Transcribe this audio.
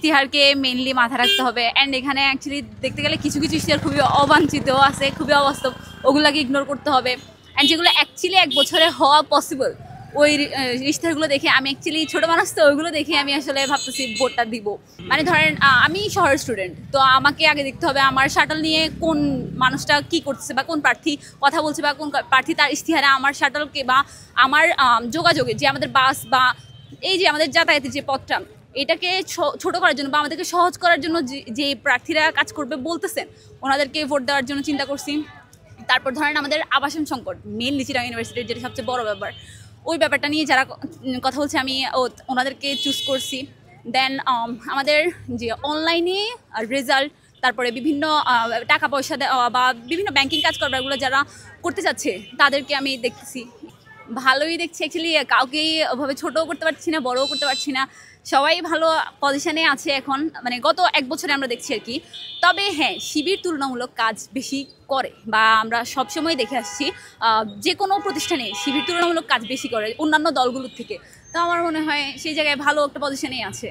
ইশতিহারকে mainly মাথা রাখতে হবে। অ্যান্ড এখানে অ্যাকচুয়ালি দেখতে গেলে কিছু কিছু ইশতিহার খুবই অবাঞ্ছিত আছে, খুবই অবাস্তব, ওগুলাকে ইগনোর করতে হবে। অ্যান্ড যেগুলো অ্যাকচুয়ালি 1 বছরে হওয়া পসিবল, ওই ইশতিহারগুলো দেখে আমি অ্যাকচুয়ালি ছোটো মানুষ, তো ওইগুলো দেখে আমি আসলে ভাবতেছি ভোটটা দিব। মানে ধরেন আমি শহরের স্টুডেন্ট, তো আমাকে আগে দেখতে হবে আমার শাটল নিয়ে কোন মানুষটা কি করছে, বা কোন প্রার্থী কথা বলছে, বা কোন প্রার্থী তার ইশতিহারে আমার শাটলকে বা আমার যোগাযোগে যে আমাদের বাস বা এই যে আমাদের যাতায়াতের যে পথটা, এটাকে ছোট করার জন্য বা আমাদেরকে সহজ করার জন্য যে প্রার্থীরা কাজ করবে বলতেছেন, ওনাদেরকে ভোট দেওয়ার জন্য চিন্তা করছি। তারপর ধরেন আমাদের আবাসন সংকট, মেনলি চিটাগাং ইউনিভার্সিটির যেটা সবচেয়ে বড় ব্যাপার, ওই ব্যাপারটা নিয়ে যারা কথা বলছে আমি ওনাদেরকে চুজ করছি। দেন আমাদের যে অনলাইনে রেজাল্ট, তারপরে বিভিন্ন টাকা পয়সা দেওয়া বা বিভিন্ন ব্যাংকিং কাজ করবারগুলো যারা করতে চাচ্ছে তাদেরকে আমি দেখতেছি। ভালোই দেখছি অ্যাকচুয়ালি, কাউকেই ওভাবে ছোটও করতে পারছি না, বড়ও করতে পারছি না, সবাই ভালো পজিশনে আছে এখন, মানে গত 1 বছরে আমরা দেখছি আর কি। তবে হ্যাঁ, শিবির তুলনামূলক কাজ বেশি করে, বা আমরা সবসময় দেখে আসছি যে কোনো প্রতিষ্ঠানে শিবির তুলনামূলক কাজ বেশি করে অন্যান্য দলগুলোর থেকে। তো আমার মনে হয় সেই জায়গায় ভালো একটা পজিশনেই আছে।